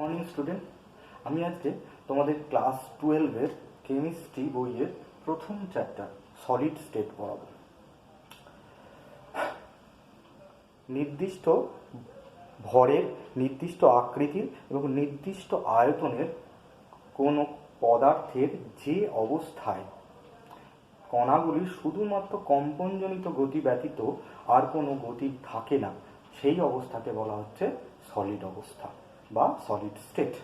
Morning student, আমি আজকে তোমাদের ক্লাস 12-এর কেমিস্ট্রি বইয়ের প্রথম চ্যাপ্টার সলিড স্টেট পড়াবো। নির্দিষ্ট ভরের, নির্দিষ্ট আকৃতির এবং নির্দিষ্ট আয়তনের কোনো পদার্থের যে অবস্থায় কণাগুলির শুধুমাত্র কম্পনজনিত গতি ব্যতীত আর কোনো গতি থাকে না, সেই অবস্থাকে বলা হচ্ছে সলিড অবস্থা বা সলিড স্টেট।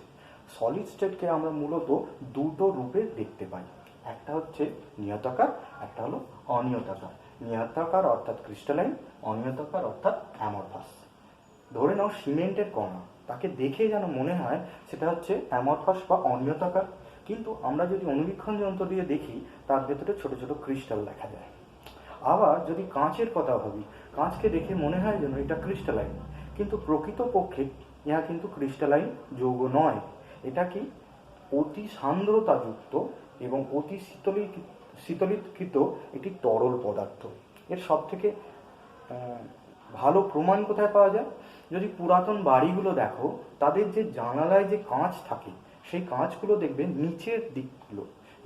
সলিড স্টেটকে আমরা মূলত দুটো রূপে দেখতে পাই, একটা হচ্ছে নিয়তাকার, একটা হলো অনিয়তাকার। নিয়তাকার অর্থাৎ ক্রিস্টালাইন, অনিয়তাকার অর্থাৎ অ্যামরফাস। ধরে নাও সিমেন্টের কণা, তাকে দেখে যেন মনে হয় সেটা হচ্ছে অ্যামরফাস বা অনিয়তাকার, কিন্তু আমরা যদি অনুবীক্ষণ যন্ত্র দিয়ে দেখি তার ভেতরে ছোট ছোট ক্রিস্টাল দেখা যায়। আবার যদি কাঁচের কথা ভাবি, কাঁচকে দেখে মনে হয় যেন এটা ক্রিস্টালাইন, কিন্তু প্রকৃতপক্ষে ইহা কিন্তু ক্রিস্টালাইন যৌগ নয়। এটা কি অতি সান্দ্রতাযুক্ত এবং অতি শীতলীকৃত একটি তরল পদার্থ। এর সব থেকে ভালো প্রমাণ কোথায় পাওয়া যায়? যদি পুরাতন বাড়িগুলো দেখো, তাদের যে জানালায় যে কাঁচ থাকে, সেই কাঁচগুলো দেখবে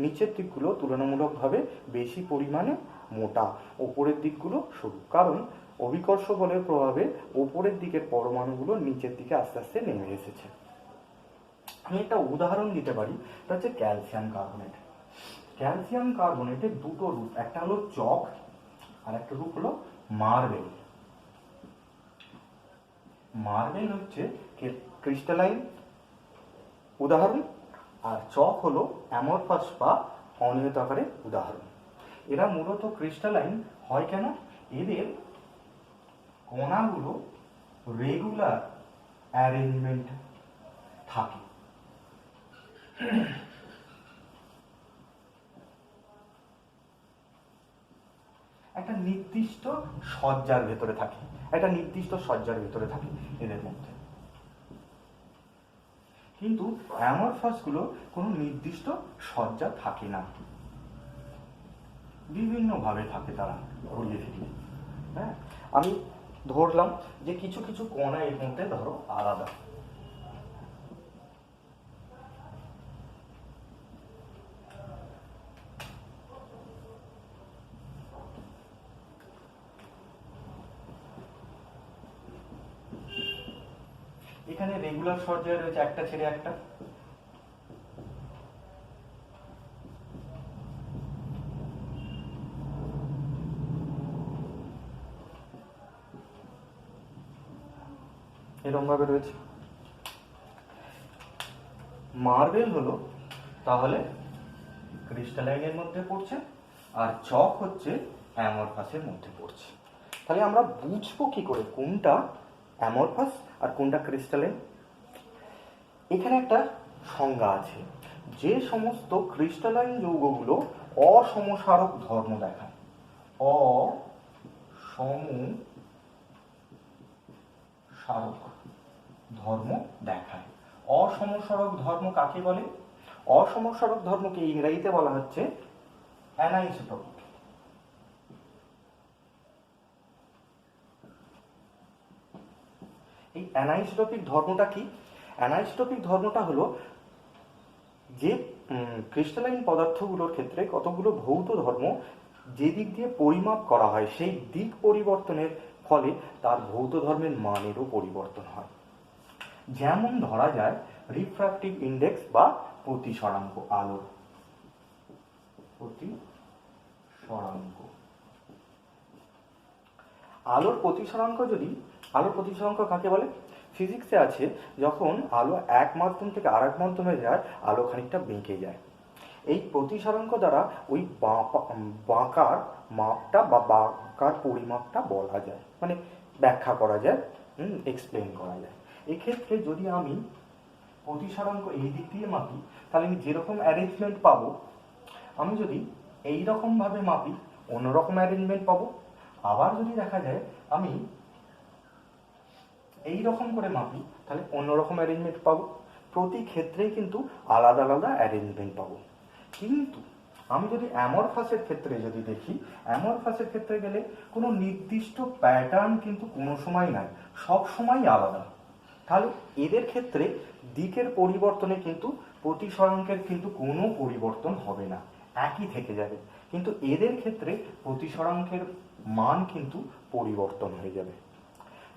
নিচের দিকগুলো তুলনামূলকভাবে বেশি পরিমাণে মোটা, ওপরের দিকগুলো সরু। কারণ অভিকর্ষ বলের প্রভাবে ওপরের দিকের পরমাণুগুলো নিচের দিকে আস্তে আস্তে নেমে এসেছে। আমি একটা উদাহরণ দিতে পারি, এটা হচ্ছে ক্যালসিয়াম কার্বনেট। ক্যালসিয়াম কার্বনেটের দুটো রূপ, একটা হলো চক আর একটা রূপ হলো মার্বেল। মার্বেল হচ্ছে ক্রিস্টালাইন উদাহরণ, আর চক হলো অ্যামরফাস বা অনিয়তাকারের উদাহরণ। এরা মূলত ক্রিস্টালাইন হয় কেন? এদের কণাগুলো রেগুলার অ্যারেঞ্জমেন্ট থাকে। একটা নির্দিষ্ট সজ্জার ভেতরে থাকে, এদের মধ্যে। কিন্তু অ্যামরফাসগুলো কোনো নির্দিষ্ট সজ্জা থাকে না, বিভিন্নভাবে থাকে, তারা ঘুরিয়ে ফিরিয়ে। হ্যাঁ, আমি ধরলাম যে কিছু কিছু কণা এর মধ্যে ধরো আলাদা। এখানে রেগুলার সজ্জায় রয়েছে একটা ছেড়ে একটা। এরকম ভাবে রয়েছে। মার্বেল হলো তাহলে ক্রিস্টালাইনের মধ্যে পড়ছে, আর চক হচ্ছে অ্যামরফাসের মধ্যে পড়ছে। তাহলে আমরা বুঝবো কি করে কোনটা অ্যামরফাস আর কোনটা ক্রিস্টালাইন? এখানে একটা সংজ্ঞা আছে, যে সমস্ত ক্রিস্টালাইন যৌগগুলো অসমসারক ধর্ম দেখায়। অসমসারক ধর্ম দেখায়। অসমসারক ধর্ম কাকে বলে? অসমসারক ধর্মকে ইংরেজিতে বলা হচ্ছে অ্যানাইসোটপিক। এই অ্যানাইসোটপিক ধর্মটা কি? অ্যানাইসোটপিক ধর্মটা হলো যে ক্রিস্টালাইন পদার্থগুলোর ক্ষেত্রে কতগুলো ভৌত ধর্ম যে দিক দিয়ে পরিমাপ করা হয়, সেই দিক পরিবর্তনের ফলে তার ভৌত ধর্মের মানেরও পরিবর্তন হয়। যেমন ধরা যায় রিফ্র্যাক্টিভ ইন্ডেক্স বা প্রতিসরাঙ্ক, আলোর প্রতিসরাঙ্ক। আলোর প্রতিসরাঙ্ক কাকে বলে? ফিজিক্সে আছে, যখন আলো এক মাধ্যম থেকে আর এক মাধ্যমে যায়, আলো খানিকটা বেঁকে যায়। এই প্রতিসরাঙ্ক দ্বারা ওই বাঁকার মাপটা বা বাঁকার পরিমাপটা বলা যায়, মানে ব্যাখ্যা করা যায়, এক্সপ্লেন করা যায়। এক্ষেত্রে যদি আমি প্রতিসরাঙ্ক এই দিক দিয়ে মাপি, তাহলে আমি যেরকম অ্যারেঞ্জমেন্ট পাবো, আমি যদি এই রকম ভাবে মাপি অন্যরকম অ্যারেঞ্জমেন্ট পাবো। আবার যদি দেখা যায় আমি এই রকম করে মাপি, তাহলে অন্যরকম অ্যারেঞ্জমেন্ট পাবো। প্রতি ক্ষেত্রেই কিন্তু আলাদা আলাদা অ্যারেঞ্জমেন্ট পাবো। কিন্তু আমি যদি অ্যামরফাসের ক্ষেত্রে যদি দেখি, অ্যামরফাসের ক্ষেত্রে গেলে কোনো নির্দিষ্ট প্যাটার্ন কিন্তু কোনো সময় নাই, সব সময় আলাদা তাহলে এদের ক্ষেত্রে দিকের পরিবর্তনে কিন্তু প্রতিসরাঙ্কের কিন্তু কোনো পরিবর্তন হবে না, একই থেকে যাবে। কিন্তু এদের ক্ষেত্রে প্রতিসরাঙ্কের মান কিন্তু পরিবর্তন হয়ে যাবে।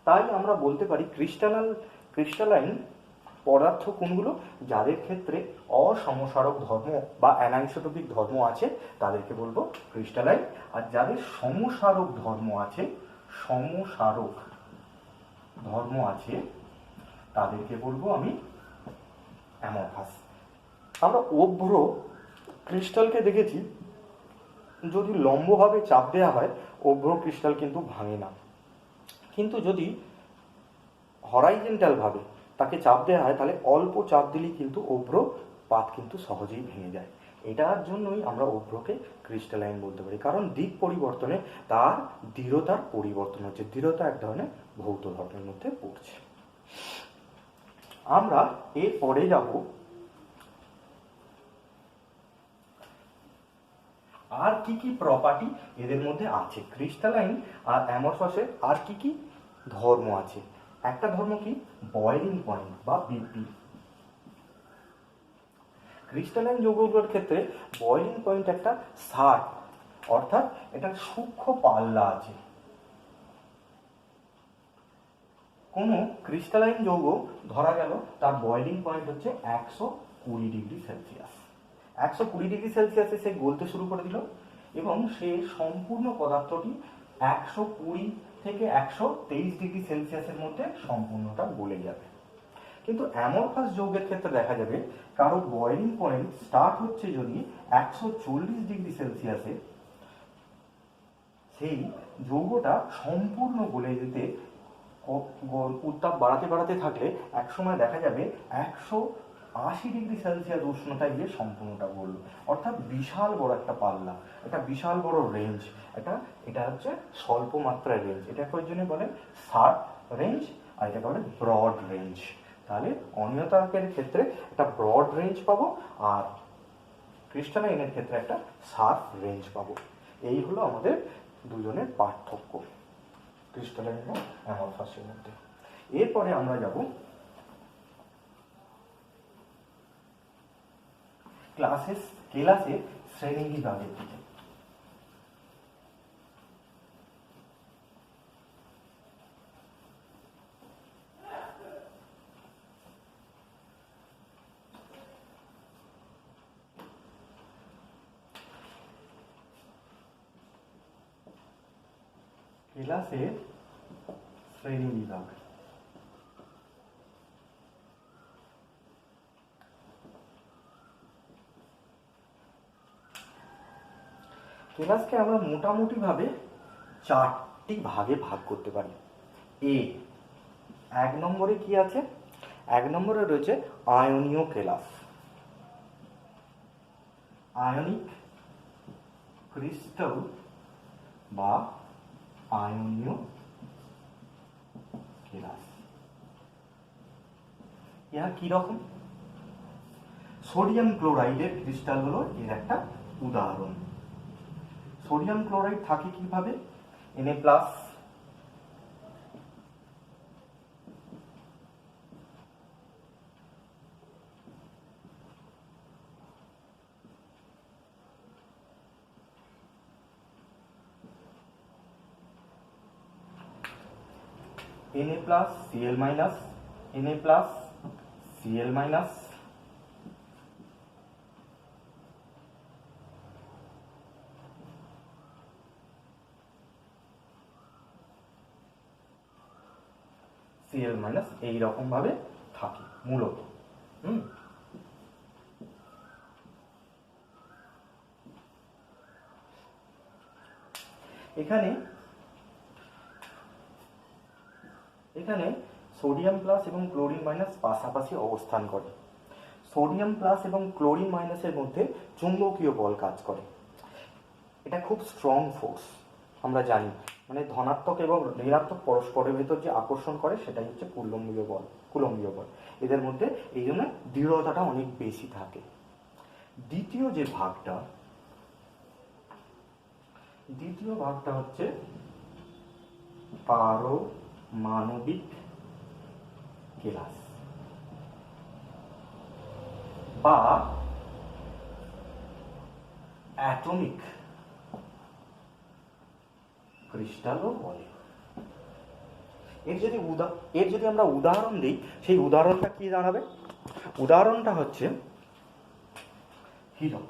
তাই আমরা বলতে পারি ক্রিস্টালাইন পদার্থ কোনগুলো? যাদের ক্ষেত্রে অসমসারক ধর্ম বা অ্যানাইসোটোপিক ধর্ম আছে তাদেরকে বলবো ক্রিস্টালাইন, আর যাদের সমসারক ধর্ম আছে তাদেরকে বলবো আমি অ্যামরফাস। আমরা অভ্র ক্রিস্টালকে দেখেছি, যদি লম্বভাবে চাপ দেওয়া হয় অভ্র ক্রিস্টাল কিন্তু ভাঙে না, কিন্তু যদি হরাইজেন্টাল ভাবে তাকে চাপ দেওয়া হয় তাহলে অল্প চাপ দিলেই কিন্তু অভ্র পাত কিন্তু সহজেই ভেঙে যায়। এটার জন্যই আমরা অভ্রকে ক্রিস্টালাইন বলতে পারি, কারণ দিক পরিবর্তনে তার দৃঢ়তার পরিবর্তন হচ্ছে। দৃঢ়তা এক ধরনের ভৌত ধর্মের মধ্যে পড়ছে। আমরা এরপরে যাব আর কি কি প্রপার্টি এদের মধ্যে আছে, ক্রিস্টালাইন আর অ্যামরফাসের আর কি কি ধর্ম আছে। একটা ধর্ম কি? বয়েলিং পয়েন্ট বা বিপি। ক্রিস্টালাইন যৌগগুলোর ক্ষেত্রে বয়েলিং পয়েন্ট একটা শার্প, অর্থাৎ এটা সূক্ষ্ম পাল্লা আছে। কোনো ক্রিস্টালাইন যৌগ ধরা গেল তার বয়েলিং পয়েন্ট হচ্ছে 120 ডিগ্রি সেলসিয়াস। 120 ডিগ্রি সেলসিয়াসে সে গলতে শুরু করে দিল এবং সে সম্পূর্ণ পদার্থটি 120 থেকে 123 ডিগ্রি সেলসিয়াসের মধ্যে সম্পূর্ণটা গলে যাবে। কিন্তু অ্যামরফাস যৌগের ক্ষেত্রে দেখা যাবে কারো বয়েলিং পয়েন্ট স্টার্ট হচ্ছে যদি 140 ডিগ্রি সেলসিয়াসে, সেই যৌগটা সম্পূর্ণ গলে যেতে উত্তাপ বাড়াতে বাড়াতে থাকলে একসময় দেখা যাবে 180 ডিগ্রি সেলসিয়াস উষ্ণতায় গিয়ে সম্পূর্ণটা গলল। অর্থাৎ বিশাল বড় একটা পাল্লা, একটা বিশাল বড় রেঞ্জ। এটা হচ্ছে স্বল্প মাত্রার রেঞ্জ। এটাকে ওই জন্য বলে শার্প রেঞ্জ, আর এটাকে বলে ব্রড রেঞ্জ। তাহলে অনিয়তাঙ্কের ক্ষেত্রে একটা ব্রড রেঞ্জ পাবো, আর ক্রিস্টালাইনের ক্ষেত্রে একটা শার্প রেঞ্জ পাবো। এই হলো আমাদের দুজনের পার্থক্য ক্রিস্টালাইন এবং অ্যামরফাসের মধ্যে। এরপরে আমরা যাব কেলাসের শ্রেণী বিভাগের দিকে। কেলাসের শ্রেণী বিভাগ। কেলাসকে আমরা মোটামুটি ভাবে 4টি ভাগে ভাগ করতে পারি। এক নম্বরে কি আছে? এক নম্বরে রয়েছে আয়নীয় কেলাস, আয়নিক ক্রিস্টাল বা আয়নীয় কেলাস। ইহা কি রকম? সোডিয়াম ক্লোরাইডের ক্রিস্টাল হলো এর একটা উদাহরণ। সোডিয়াম ক্লোরাইড থাকে কিভাবে? Na plus Na plus Cl minus, Na plus Cl minus, Cl minus, এইরকম ভাবে থাকে মূলত। এখানে সোডিয়াম প্লাস এবং ক্লোরিন মাইনাস পাশাপাশি অবস্থান করে। সোডিয়াম প্লাস এবং ক্লোরিন মাইনাসের মধ্যে চুম্বকীয় বল কাজ করে। এটা খুব স্ট্রং ফোর্স, আমরা জানি। মানে ধনাত্মক এবং ঋণাত্মক পরস্পরের ভেতর যে আকর্ষণ করে সেটাই হচ্ছে কুলম্বীয় বল। এদের মধ্যে এই জন্য দৃঢ়তাটা অনেক বেশি থাকে। দ্বিতীয় ভাগটা হচ্ছে পারমাণবিক কেলাস বা অ্যাটমিক ক্রিস্টালও বলে। এর যদি আমরা উদাহরণ দিই, সেই উদাহরণটা কি দাঁড়াবে? উদাহরণটা হচ্ছে হীরক,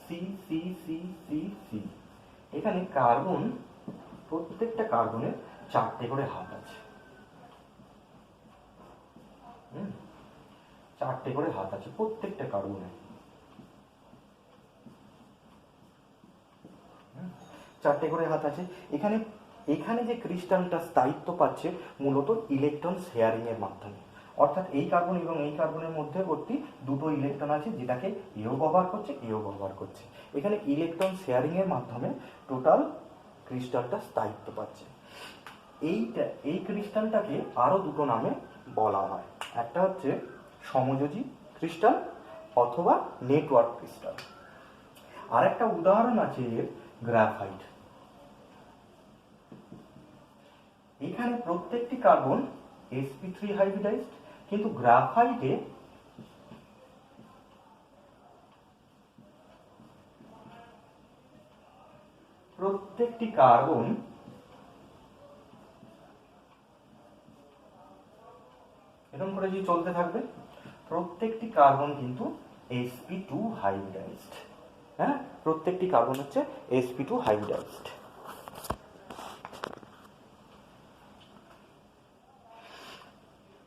C C C C C. এখানে কার্বন, প্রত্যেকটা কার্বনের 4টে করে হাত আছে। 4টে করে হাত আছে প্রত্যেকটা কার্বনের। 4টে করে হাত আছে। এখানে যে ক্রিস্টালটা স্থায়িত্ব পাচ্ছে মূলত ইলেকট্রন শেয়ারিং এর মাধ্যমে। অর্থাৎ এই কার্বন এবং এই কার্বনের মধ্যবর্তী দুটো ইলেকট্রন আছে, যেটাকে এও ব্যবহার করছে, এও ব্যবহার করছে। এখানে ইলেকট্রন শেয়ারিং এর মাধ্যমে টোটাল ক্রিস্টালটা স্থায়িত্ব পাচ্ছে। এই ক্রিস্টালটাকে আরো দুটো নামে বলা হয়। একটা হচ্ছে সমযোজী ক্রিস্টাল অথবা নেটওয়ার্ক ক্রিস্টাল। আর একটা উদাহরণ আছে এর, গ্রাফাইট। এখানে প্রত্যেকটি কার্বন sp3 হাইব্রিডাইজড, কিন্তু গ্রাফাইটে প্রত্যেকটি কার্বন এরকম করে যে চলতে থাকবে, প্রত্যেকটি কার্বন কিন্তু sp2 হাইব্রিডাইজড। হ্যাঁ, প্রত্যেকটি কার্বন হচ্ছে sp2 হাইব্রিডাইজড।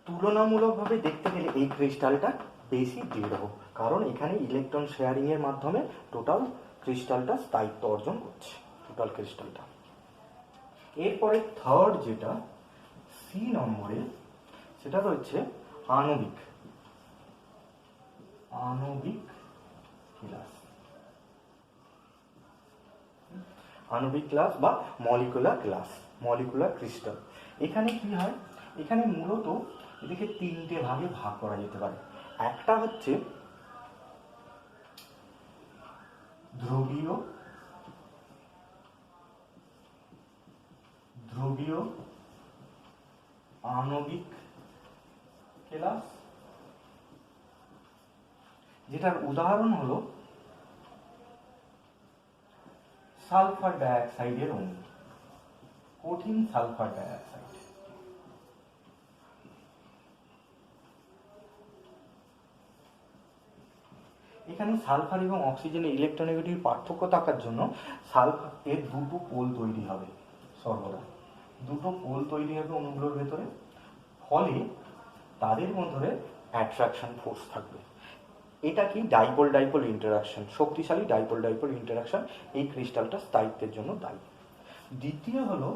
তুলনামূলকভাবে দেখতে গেলে এই ক্রিস্টালটা বেশি দৃঢ়, কারণ এখানে ইলেকট্রন শেয়ারিং এর মাধ্যমে টোটাল ক্রিস্টালটা স্থায়িত্ব অর্জন করছে, টোটাল ক্রিস্টালটা। এরপরে থার্ড যেটা সি নম্বরে, সেটা হচ্ছে আণবিক ক্লাস। আণবিক ক্লাস বা মলিকুলার ক্লাস, মলিকুলার ক্রিস্টাল। এখানে কি হয়? এখানে মূলত এদিকে 3টে ভাগে ভাগ করা যেতে পারে। একটা হচ্ছে ধ্রুবীয় আণবিক ক্লাস, যেটার উদাহরণ হলো সালফার ডাইঅক্সাইডের অণু, কঠিন সালফার ডাইঅক্সাইড। এখানে সালফার এবং অক্সিজেনের ইলেকট্রনেগেটিভ পার্থক্য থাকার জন্য সালফার এর দুটো পোল তৈরি হবে, সর্বদা দুটো পোল তৈরি হবে অণুগুলোর ভেতরে, ফলে তাদের মধ্যে অ্যাট্রাকশন ফোর্স থাকবে। এটা কি? ডাইপোল ডাইপোল ইন্টারাকশন, শক্তিশালী ডাইপোল ডাইপোল ইন্টারাকশন এই ক্রিস্টালটা স্থায়িত্বের জন্য দায়ী। দ্বিতীয় হলো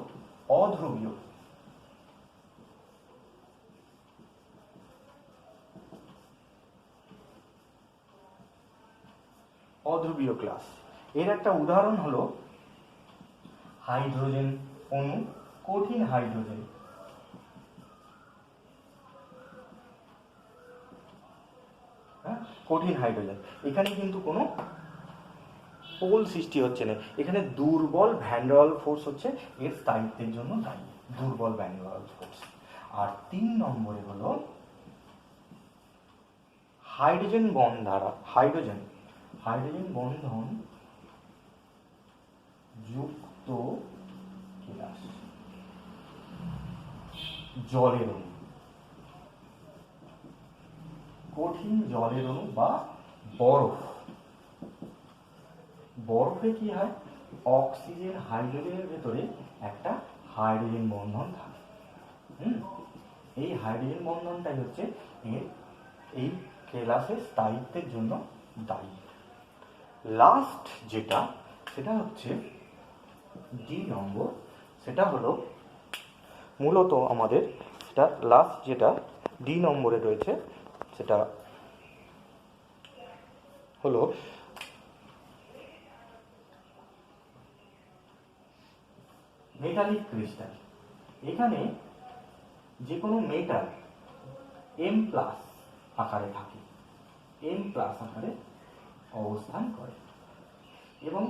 অধ্রুবীয় ক্লাস। এর একটা উদাহরণ হলো হাইড্রোজেন অণু, কঠিন হাইড্রোজেন। কঠিন হাইড্রোজেন, এখানে কিন্তু কোনো পোল সৃষ্টি হচ্ছে না, এখানে দুর্বল ভ্যান ডার ফোর্স হচ্ছে এর স্থায়িত্বের জন্য দায়ী, দুর্বল ভ্যান ডার ফোর্স। আর 3 নম্বরে হলো হাইড্রোজেন বন্ধন যুক্ত গ্যাস, জলের অণু, কঠিন জলের অণু বা বরফ। বরফে কি হয়? অক্সিজেন হাইড্রোজেনের ভেতরে একটা হাইড্রোজেন বন্ধন থাকে। এই হাইড্রোজেন বন্ধনটাই হচ্ছে এই ক্লাসের স্থায়িত্বের জন্য দায়ী। লাস্ট যেটা, সেটা হচ্ছে ডি নম্বর, সেটা হলো মূলত আমাদের, সেটা লাস্ট যেটা ডি নম্বরে রয়েছে, সেটা হলো মেটালিক ক্রিস্টাল। এখানে যে কোনো মেটাল M+ আকারে থাকে, M+ আকারে অবস্থান করে এবং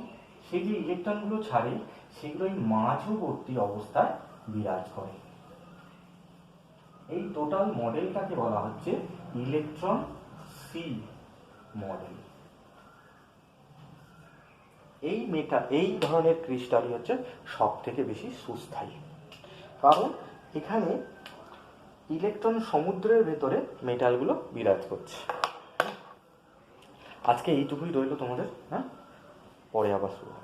সেই যে ইলেকট্রনগুলো ছাড়ে সেগুলো এই মাঝবর্তী অবস্থায় বিরাজ করে। এই টোটাল মডেলটাকে বলা হচ্ছে ইলেকট্রন সি মডেল। এই ধরনের ক্রিস্টালই হচ্ছে সব থেকে বেশি সুস্থায়ী, কারণ এখানে ইলেকট্রন সমুদ্রের ভেতরে মেটালগুলো বিরাজ করছে। আজকে এইটুকুই রইল তোমাদের, হ্যাঁ, পরে আবার শুরু হবে।